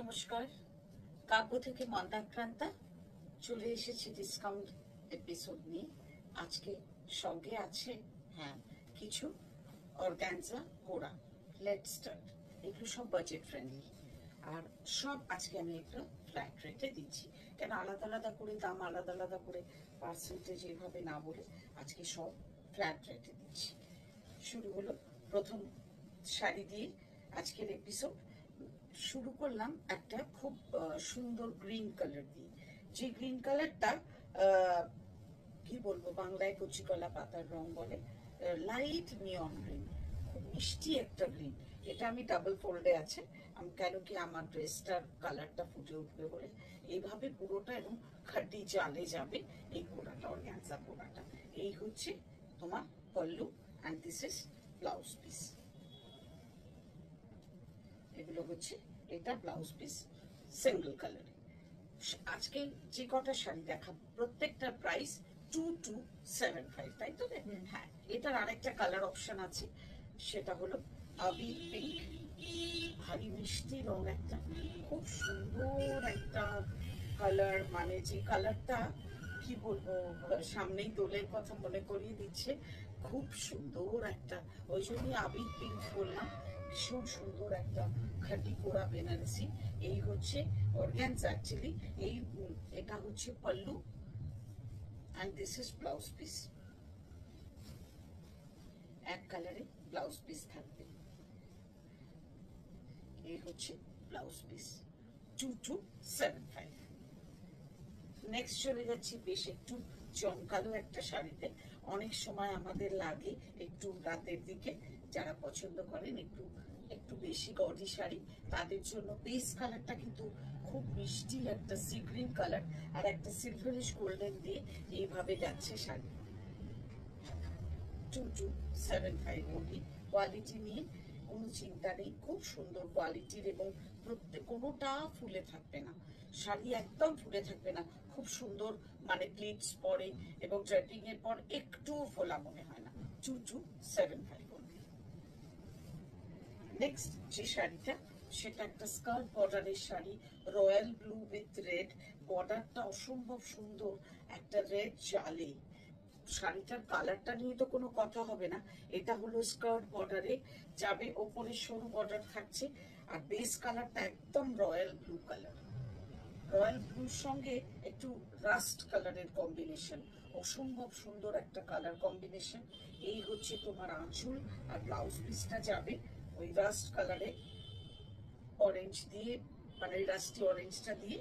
নমস্কার, কাব্য থেকে মন্দাক্রান্তা চলে এসেছি ডিসকাউন্ট এপিসোড নিয়ে। আজকে সঙ্গে আছে কিছু অর্গানজা কোরা, লেটস স্টার্ট। এগুলো সব বাজেট ফ্রেন্ডলি, আর সব আজকে আমি একটা ফ্ল্যাট রেটে দিচ্ছি। কেন আলাদা আলাদা করে দাম, আলাদা আলাদা করে পার্সেন্টেজ এইভাবে না বলে আজকে সব ফ্ল্যাট রেটে দিচ্ছি। শুরু হলো প্রথম শাড়ি দিয়ে আজকের এপিসোড। শুরু করলাম একটা খুব সুন্দর গ্রিন কালার দিয়ে, যে গ্রিন কালারটা কি বলবো, বাংলায় কচি কলা পাতার রং বলে, লাইট নিয়ন গ্রিন, খুব মিষ্টি একটা গ্রিন। এটা আমি ডাবল ফোল্ডে আছে, আমি কেন কি আমার ড্রেসটার কালারটা ফুটে উঠবে বলে এইভাবে পুরোটা, এবং খাড্ডি জালে যাবে এই কোড়াটা, অর্গানজা কোড়াটা। এই হচ্ছে তোমার pallu, and this is blouse piece. এগুলো হচ্ছে, এটা ব্লাউজ পিস সিঙ্গেল কালারে। আজকে যে কটা শাড়ি দেখাবো প্রত্যেকটার প্রাইস 2275, তাই তো? হ্যাঁ, এটার আরেকটা কালার অপশন আছে, সেটা হলো আবির পিঙ্ক। ভারী মিষ্টি রং, একটা খুব সুন্দর একটা কালার, মানে যে কালারটা কি বলবো, সামনেই দোলের কথা মনে করিয়ে দিচ্ছে। খুব সুন্দর একটা, ওই জন্যই আবির পিঙ্ক বললাম। ভীষণ সুন্দর একটা খাঁটি কোরা বেনারসি। এই হচ্ছে অর্গানজা অ্যাকচুয়ালি। এটা হচ্ছে pallu, and this is blouse piece. এক কালারে ব্লাউজ পিস থাকবে। এই হচ্ছে ব্লাউজ পিস 2275। নেক্সট চলে যাচ্ছি বেশ একটু চমকালো একটা শাড়িতে। অনেক সময় আমাদের লাগে একটু রাতের দিকে, যারা পছন্দ করেন একটু একটু বেশি গডি শাড়ি, তাদের জন্য বেস কালারটা কিন্তু খুব মিষ্টি একটা সি গ্রিন কালার, আর একটা সিলভারিশ গোল্ডেন দিয়ে এইভাবে যাচ্ছে শাড়ি। 2275 অনলি। কোয়ালিটি নিয়ে কোনো চিন্তা নেই, খুব সুন্দর কোয়ালিটির, এবং প্রত্যেক কোনোটা ফুলে থাকবে না, শাড়ি একদম ফুলে থাকবে না, খুব সুন্দর, মানে প্লিটস পরে এবং ড্রেপিং এর পর একটু ফোলা মনে হয় না। 2275 অনলি। নেক্সট যে শাড়িটা, সেটা একটা স্কার্ট বর্ডারের sari, royal blue with red, বর্ডারটা অসম্ভব সুন্দর, একটা রেড জালে। শাড়িটার কালারটা নিয়ে তো কোনো কথা হবে না। এটা হলো স্কার্ট বর্ডারে যাবে, ওপরে সরু বর্ডার থাকছে, আর বেস কালারটা একদম রয়্যাল ব্লু কালার। রয়্যাল ব্লুর সঙ্গে একটু রাস্ট কালারের কম্বিনেশন, অসম্ভব সুন্দর একটা কালার কম্বিনেশন। এই হচ্ছে তোমার আঁচল, আর ব্লাউজ পিসটা যাবে ওই রাস্ট কালারে, অরেঞ্জ দিয়ে, মানে ওই রাস্টি অরেঞ্জটা দিয়ে।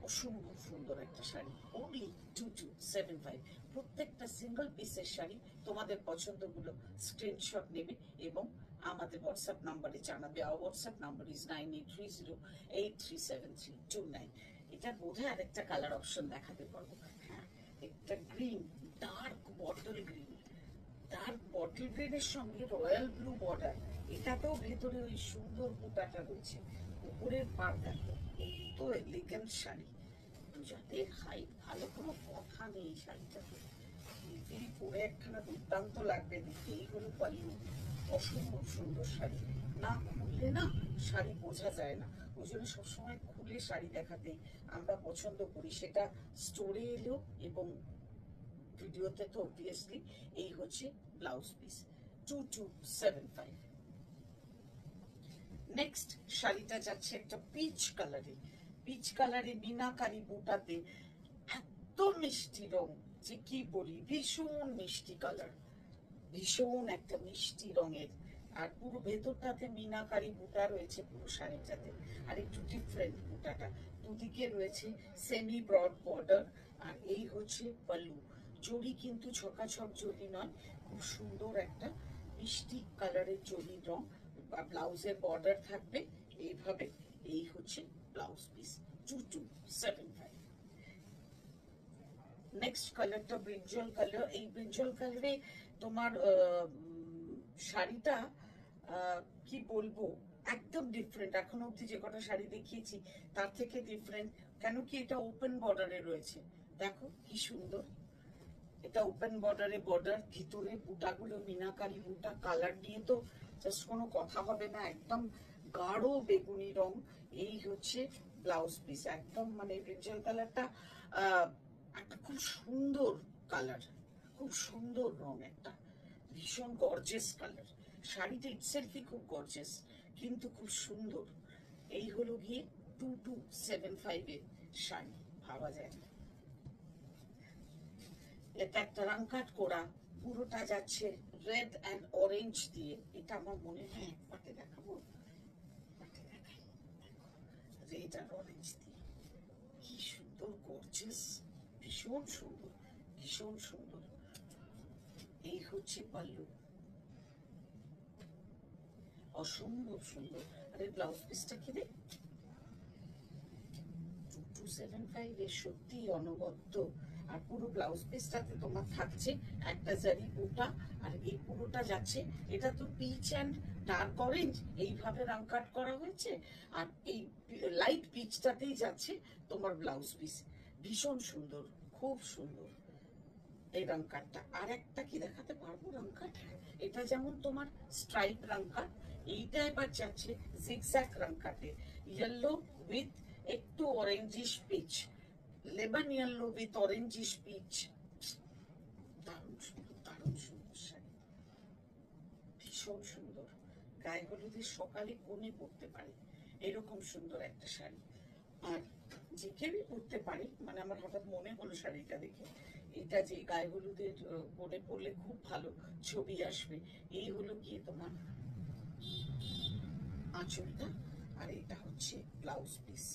অসম্ভব সুন্দর একটা শাড়ি, অনলি 2275। প্রত্যেকটা সিঙ্গেল পিসের শাড়ি। তোমাদের পছন্দগুলো স্ক্রিনশট নেবে এবং আমাদের হোয়াটসঅ্যাপ নাম্বারে জানাবে। আর হোয়াটসঅ্যাপ নাম্বার ইজ 9830837329। এটা বোধহয় আরেকটা কালার অপশন দেখাতে পারবো। হ্যাঁ, একটা green, dark bottle green, dark bottle গ্রিনের সঙ্গে রয়্যাল ব্লু বর্ডার। এটাতেও ভেতরে ওই সুন্দর বুটাটা রয়েছে, উপরের পাড় দেখো, তো এলিগেন্ট শাড়ি। যাদের হাইট ভালো, কোনো কথা নেই, শাড়িটাতে পরে একখানা দুর্দান্ত লাগবে দেখতে। এইগুলো পাল্লু, অসম্ভব সুন্দর শাড়ি, না খুললে না শাড়ি বোঝা যায় না, ওই জন্য সবসময় খুলে শাড়ি দেখাতে আমরা পছন্দ করি। সেটা স্টোরে এলো এবং ভিডিওতে তো অবভিয়াসলি। এই হচ্ছে ব্লাউজ পিস 2275। নেক্সট শাড়িটা যাচ্ছে একটা পিচ কালারে, পিচ কালারে মিনাকারি বুটাতে, এত মিষ্টি রং যে কি বলি, ভীষণ মিষ্টি কালার, ভীষণ একটা মিষ্টি রঙের, আর পুরো ভেতরটাতে মিনাকারি বুটা রয়েছে পুরো শাড়িটাতে, আর একটু ডিফারেন্ট বুটাটা, দুদিকে রয়েছে সেমি ব্রড বর্ডার। আর এই হচ্ছে পল্লু। জড়ি কিন্তু ছকাছক জড়ি নয়, খুব সুন্দর একটা মিষ্টি কালারের জড়ি রং। ব্লাউজের বর্ডার থাকবে এইভাবে। এই হচ্ছে ব্লাউজ পিস 2275। নেক্সট কালারটা ব্রিঞ্জল কালার। এই ব্রিঞ্জল কালারে তোমার শাড়িটা কি বলবো, একদম ডিফারেন্ট। এখনো অব্দি যে কটা শাড়ি দেখিয়েছি তার থেকে ডিফারেন্ট। কেন কি এটা ওপেন বর্ডারে রয়েছে, দেখো কি সুন্দর। এটা ওপেন বর্ডারে, বর্ডার ভিতরে বুটাগুলো মিনাকারি বুটা, কালার নিয়ে তো জাস্ট কোনো কথা হবে না, একদম গাঢ় বেগুনি রং। এই হচ্ছে ব্লাউজ পিস, একদম মানে ব্রিঞ্জাল কালারটা একটা খুব সুন্দর কালার, খুব সুন্দর রং, একটা ভীষণ গর্জেস কালার। শাড়িটা ইটসেলফই খুব গর্জেস, কিন্তু খুব সুন্দর। এই হলো গিয়ে 2275 এর শাড়ি, ভাবা যায় না। এটা একটা রাংকাট করা, পুরোটা যাচ্ছে রেড অ্যান্ড অরেঞ্জ দিয়ে। এটা আমার মনে হয় পাটে দেখাবো, পাটে দেখাই, রেড আর অরেঞ্জ দিয়ে কি সুন্দর গর্জিয়াস, ভীষণ সুন্দর, ভীষণ সুন্দর। এই হচ্ছে পাল্লু, অসম্ভব সুন্দর। আরে ব্লাউজ পিসটা কি রে, 2275 এর সত্যি অনবদ্য। আর পুরো ব্লাউজ পিসটাতে তোমার থাকছে একটা জারি বুটা, আর এই পুরোটা যাচ্ছে, এটা তো পিচ অ্যান্ড ডার্ক অরেঞ্জ এইভাবে রাং কাট করা হয়েছে, আর এই লাইট পিচটাতেই যাচ্ছে তোমার ব্লাউজ পিস। ভীষণ সুন্দর, খুব সুন্দর এই রাং কাটটা। আর একটা কি দেখাতে পারবো রাং কাট, এটা যেমন তোমার স্ট্রাইপ রাং কাট, এইটা এবার যাচ্ছে জিগজ্যাগ রাং কাটে, ইয়েলো উইথ একটু orangish peach, lemon yellow with orangish peach. দারুণ সুন্দর, দারুণ সুন্দর শাড়ি, ভীষণ সুন্দর। গায়ে হলুদের সকালে কোণে পড়তে পারে এরকম সুন্দর একটা শাড়ি। আর যে কেউই পড়তে পারে, মানে আমার হঠাৎ মনে হলো শাড়িটা দেখে, এটা যে গায়ে হলুদের কোণে পড়লে খুব ভালো ছবি আসবে। এই হলো গিয়ে তোমার আঁচলটা, আর এটা হচ্ছে ব্লাউজ পিস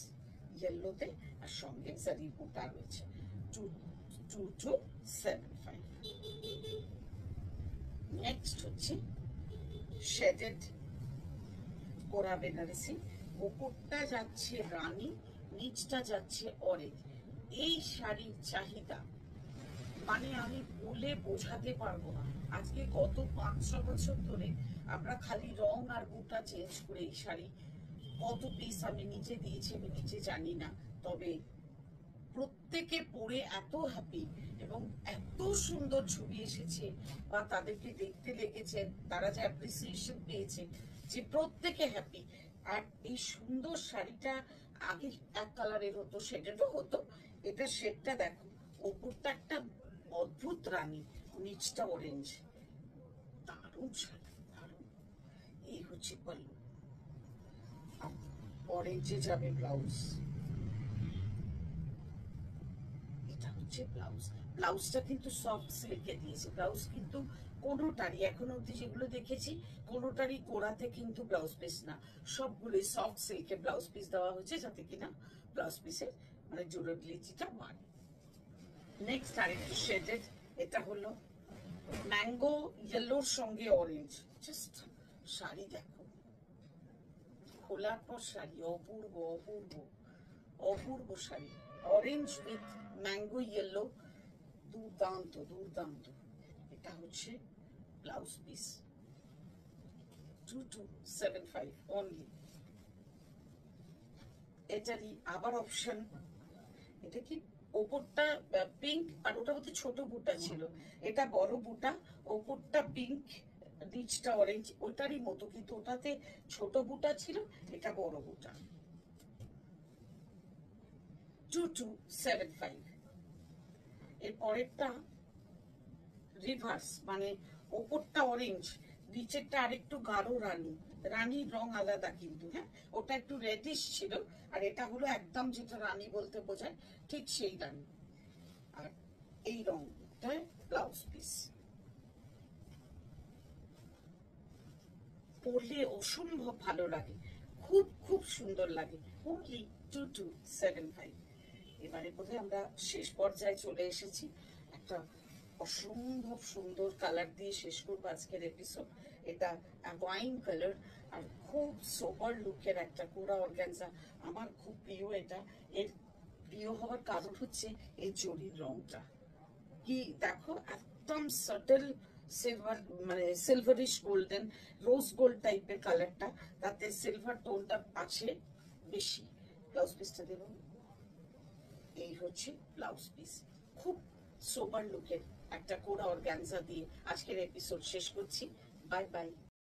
ইয়েলোতে, আর সঙ্গে জারি বুটা রয়েছে। 2275। নেক্সট হচ্ছে শেডেড কোরা বেনারসি, ওপরটা যাচ্ছে রানী, নিচটা যাচ্ছে অরেঞ্জ। এই শাড়ির চাহিদা মানে আমি বলে বোঝাতে পারবো না। আজকে গত 5-6 বছর ধরে আমরা খালি রং আর বুটা চেঞ্জ করে এই শাড়ি কত পিস আমি নিজে দিয়েছি আমি নিজে জানি না, তবে প্রত্যেকে পরে এত হ্যাপি এবং এত সুন্দর ছবি এসেছে বা তাদেরকে দেখতে লেগেছে, তারা যে অ্যাপ্রিসিয়েশন পেয়েছে, যে প্রত্যেকে হ্যাপি। আর এই সুন্দর শাড়িটা আগে এক কালারের হতো, শেডেডও হতো, এটা শেডটা দেখো, ওপরটা একটা অদ্ভুত রানী, নিচটা অরেঞ্জ, দারুণ শাড়ি, দারুণ। এই হচ্ছে পাল্লু, অরেঞ্জে যাবে ব্লাউজ, এটা হচ্ছে ব্লাউজ। ব্লাউজটা কিন্তু সফট সিল্কে দিয়েছে, ব্লাউজ কিন্তু কোনোটারই এখন অব্দি যেগুলো দেখেছি কোনোটারই কোড়াতে কিন্তু ব্লাউজ পিস না, সবগুলোই সফট সিল্কে ব্লাউজ পিস দেওয়া হয়েছে, যাতে কিনা ব্লাউজ পিসের মানে ডিউরেবিলিটিটা বাড়ে। নেক্সট আরেকটু শেডেড, এটা হলো ম্যাঙ্গো ইয়েলোর সঙ্গে অরেঞ্জ, জাস্ট শাড়ি দেখো, খোলার পর শাড়ি অপূর্ব, অপূর্ব, অপূর্ব sari, orange with mango yellow, দুর্দান্ত, দুর্দান্ত। এটা হচ্ছে ব্লাউজ পিস, 2275 অনলি। এটারই আবার অপশন, এটা কি ওপরটা পিঙ্ক, আর ওটা হচ্ছে ছোট বুটা ছিল, এটা বড় বুটা, ওপরটা পিঙ্ক, নিচটা অরেঞ্জ, ওটারই মতো, কিন্তু ওটাতে ছোট বুটা ছিল, এটা বড় বুটা। 2275। এর পরেরটা রিভার্স, মানে ওপরটা অরেঞ্জ, নিচেরটা আরেকটু গাঢ় রানী, রানীর রং আলাদা কিন্তু, হ্যাঁ ওটা একটু রেডিশ ছিল, আর এটা হলো একদম যেটা রানী বলতে বোঝায় ঠিক সেই রানী। আর এই রংটা ব্লাউজ পিস, পরলে অসম্ভব ভালো লাগে, খুব খুব সুন্দর লাগে। অনলি 2275। এবারে বোধহয় আমরা শেষ পর্যায়ে চলে এসেছি, একটা অসম্ভব সুন্দর কালার দিয়ে শেষ করবো আজকের এপিসোড। এটা ওয়াইন কালার, আর খুব সোবার লুকের একটা কোরা অর্গানজা, আমার খুব প্রিয় এটা। এর প্রিয় হওয়ার কারণ হচ্ছে এই জরির রংটা, কি দেখো একদম সাটল সিলভার, মানে সিলভারিশ গোল্ডেন, রোজ গোল্ড টাইপের কালারটা, তাতে সিলভার টোনটা আছে বেশি। ব্লাউজ পিসটা দেব, এই হচ্ছে ব্লাউজ পিস, খুব সোবার লুকের একটা কোরা অর্গানজা দিয়ে আজকের এপিসোড শেষ করছি। Bye bye.